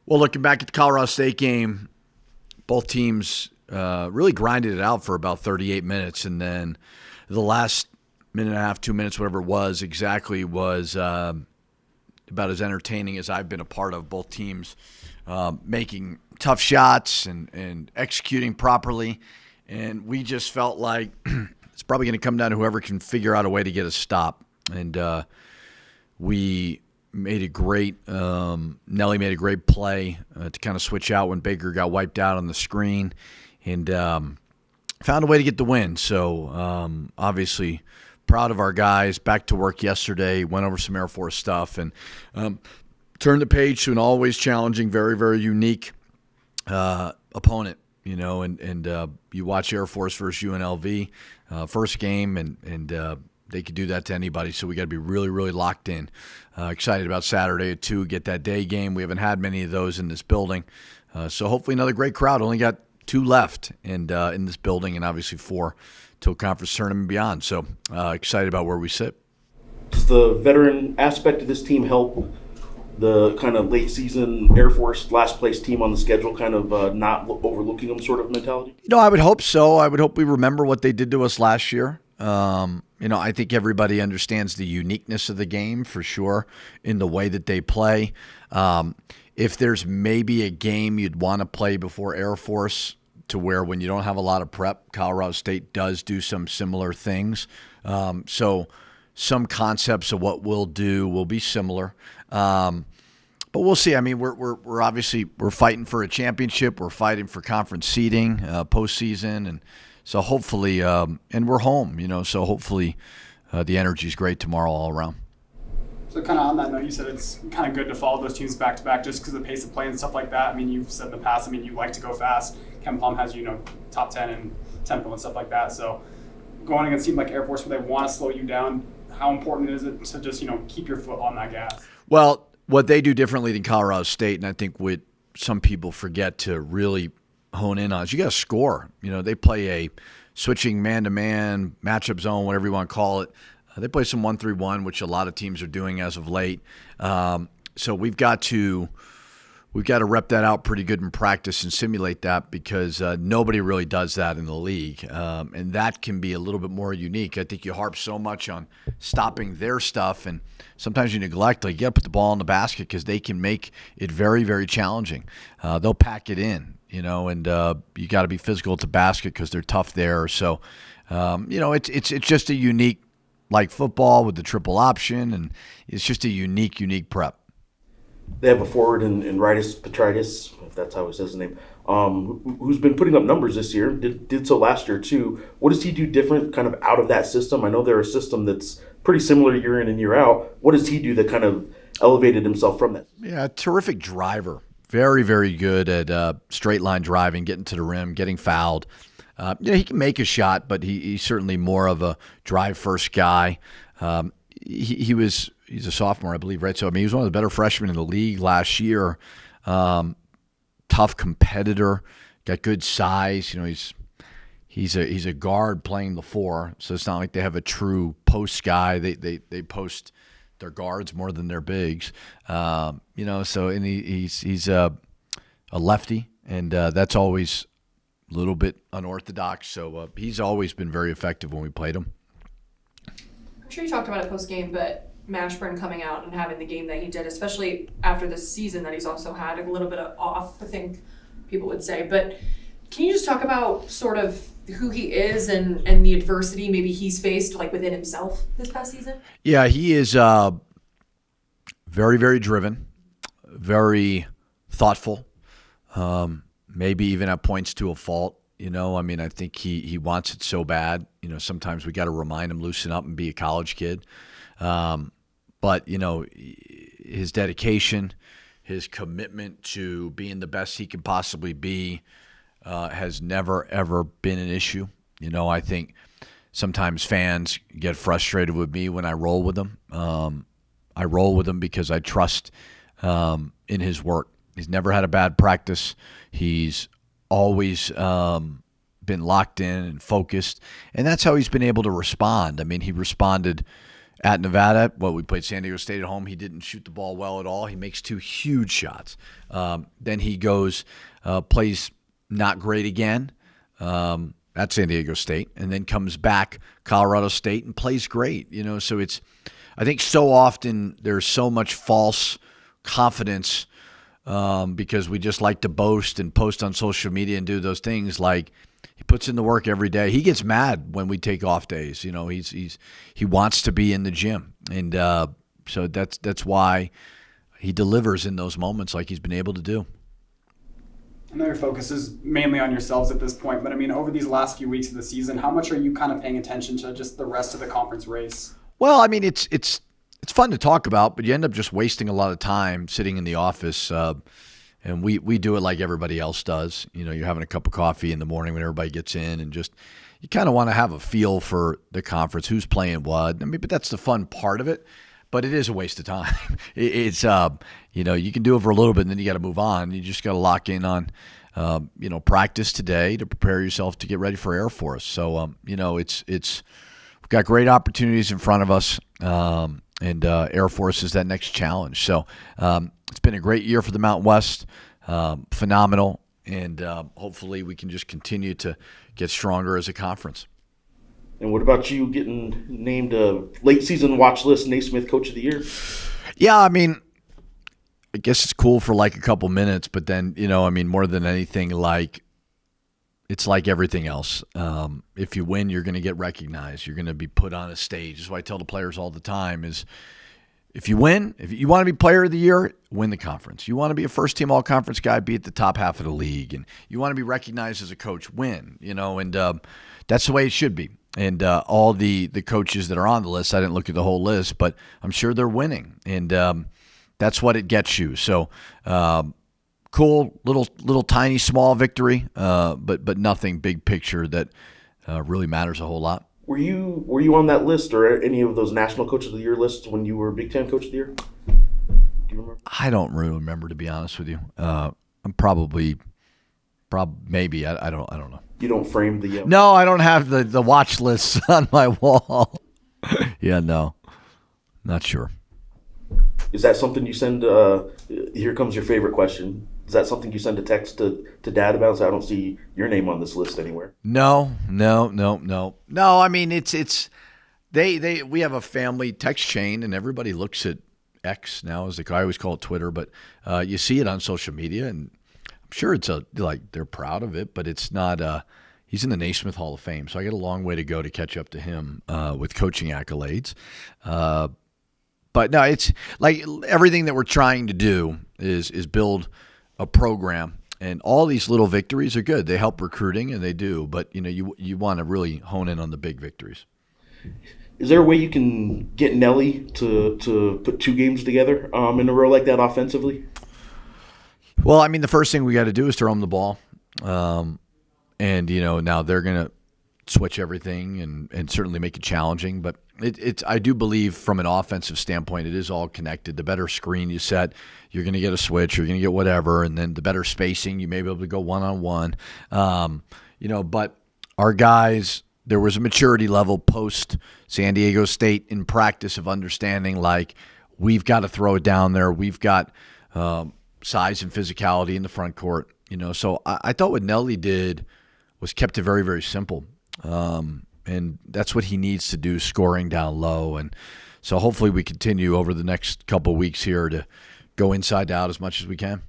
Well, looking back at the Colorado State game, both teams really grinded it out for about 38 minutes, and then the last minute and a half, 2 minutes, whatever it was, exactly was about as entertaining as I've been a part of. Both teams making tough shots and executing properly, and we just felt like it's probably going to come down to whoever can figure out a way to get a stop. And we made a great Nelly made a great play to kind of switch out when Baker got wiped out on the screen, and found a way to get the win. So obviously proud of our guys. Back to work yesterday, went over some Air Force stuff, and turned the page to an always challenging, very, very unique opponent. And you watch Air Force versus UNLV, first game, and they could do that to anybody, so we got to be really, really locked in. Excited about Saturday at 2, get that day game. We haven't had many of those in this building, so hopefully another great crowd. Only got 2 left in this building, and obviously 4 till conference tournament and beyond. So excited about where we sit. Does the veteran aspect of this team help the kind of late season Air Force last place team on the schedule kind of not overlooking them sort of mentality? I would hope so. I would hope we remember what they did to us last year. I think everybody understands the uniqueness of the game for sure in the way that they play. If there's maybe a game you'd want to play before Air Force to where when you don't have a lot of prep, Colorado State does do some similar things. So some concepts of what we'll do will be similar. But we'll see. I mean, we're obviously we're fighting for a championship. We're fighting for conference seeding, postseason, and so hopefully, and we're home. So hopefully, the energy is great tomorrow all around. So kind of on that note, you said it's kind of good to follow those teams back to back just because of the pace of play and stuff like that. I mean, you've said in the past, you like to go fast. Ken Palm has top 10 and tempo and stuff like that. So going against a team like Air Force where they want to slow you down, how important is it to just keep your foot on that gas? Well, what they do differently than Colorado State, and I think what some people forget to really hone in on is you got to score. They play a switching man-to-man, matchup zone, whatever you want to call it. They play some 1-3-1, which a lot of teams are doing as of late. So we've got to rep that out pretty good in practice and simulate that because nobody really does that in the league. And that can be a little bit more unique. I think you harp so much on stopping their stuff, and sometimes you neglect, you got to put the ball in the basket because they can make it very, very challenging. They'll pack it in, and you got to be physical at the basket because they're tough there. So, it's just a unique, like football with the triple option, and it's just a unique prep. They have a forward in Ritis Petritis, if that's how he says his name, who's been putting up numbers this year, did so last year too. What does he do different kind of out of that system? I know they're a system that's pretty similar year in and year out. What does he do that kind of elevated himself from that? Yeah, terrific driver. Very, very good at straight line driving, getting to the rim, getting fouled. He can make a shot, but he's certainly more of a drive-first guy. He's a sophomore, I believe, right? So, he was one of the better freshmen in the league last year. Tough competitor, got good size. He's a guard playing the 4, so it's not like they have a true post guy. They post their guards more than their bigs. So and he's a lefty, and that's always a little bit unorthodox. So he's always been very effective when we played him. I'm sure you talked about it post-game, but Mashburn coming out and having the game that he did, especially after this season that he's also had a little bit of off, I think people would say. But can you just talk about sort of who he is and the adversity maybe he's faced within himself this past season? Yeah, he is very, very driven, very thoughtful, maybe even at points to a fault. I think he wants it so bad. Sometimes we got to remind him, loosen up and be a college kid. But his dedication, his commitment to being the best he can possibly be has never, ever been an issue. I think sometimes fans get frustrated with me when I roll with him. I roll with him because I trust in his work. He's never had a bad practice. He's always been locked in and focused, and that's how he's been able to respond. He responded at Nevada. We played San Diego State at home. He didn't shoot the ball well at all. He makes 2 huge shots. Then he goes, plays not great again at San Diego State, and then comes back Colorado State and plays great. So I think so often there's so much false confidence because we just like to boast and post on social media and do those things. Like, he puts in the work every day. He gets mad when we take off days. He wants to be in the gym, and so that's why he delivers in those moments like he's been able to do. I know your focus is mainly on yourselves at this point, but I mean, over these last few weeks of the season, how much are you kind of paying attention to just the rest of the conference race? Well, I mean, it's fun to talk about, but you end up just wasting a lot of time sitting in the office. And we do it like everybody else does. You're having a cup of coffee in the morning when everybody gets in, and just you kind of want to have a feel for the conference, who's playing what. I mean, but that's the fun part of it. But it is a waste of time. It's you can do it for a little bit, and then you got to move on. You just got to lock in on practice today to prepare yourself to get ready for Air Force. So it's we've got great opportunities in front of us. And Air Force is that next challenge. So it's been a great year for the Mountain West, phenomenal, and hopefully we can just continue to get stronger as a conference. And what about you getting named a late season watch list Naismith Coach of the Year? Yeah, I mean, I guess it's cool for like a couple minutes, but then, more than anything, it's like everything else. If you win, you're going to get recognized. You're going to be put on a stage. That's why I tell the players all the time is if you win, if you want to be player of the year, win the conference. You want to be a first-team all-conference guy, be at the top half of the league. And you want to be recognized as a coach, win. And that's the way it should be. And all the coaches that are on the list, I didn't look at the whole list, but I'm sure they're winning. And that's what it gets you. So cool, little tiny, small victory, but nothing big picture that really matters a whole lot. Were you on that list or any of those National Coach of the Year lists when you were Big Ten Coach of the Year? Do you remember? I don't really remember, to be honest with you. I'm maybe. I don't know. You don't frame the No, I don't have the watch lists on my wall. Yeah, no, not sure. Is that something you send? Here comes your favorite question. Is that something you send a text to Dad about? So I don't see your name on this list anywhere. No. I mean, it's we have a family text chain, and everybody looks at X now, as I always call it Twitter, but you see it on social media, and I'm sure it's they're proud of it, but it's not. He's in the Naismith Hall of Fame, so I got a long way to go to catch up to him with coaching accolades. But no, it's like everything that we're trying to do is build a program, and all these little victories are good. They help recruiting, and they do. But you want to really hone in on the big victories. Is there a way you can get Nelly to put 2 games together in a row like that offensively? Well, I mean, the first thing we got to do is throw him the ball, and now they're gonna switch everything and certainly make it challenging. But it's I do believe from an offensive standpoint, it is all connected. The better screen you set, you're going to get a switch, you're going to get whatever, and then the better spacing, you may be able to go one-on-one. But our guys, there was a maturity level post San Diego State in practice of understanding we've got to throw it down there. We've got size and physicality in the front court. So I thought what Nelly did was kept it very, very simple. And that's what he needs to do, scoring down low. And so hopefully we continue over the next couple of weeks here to go inside out as much as we can.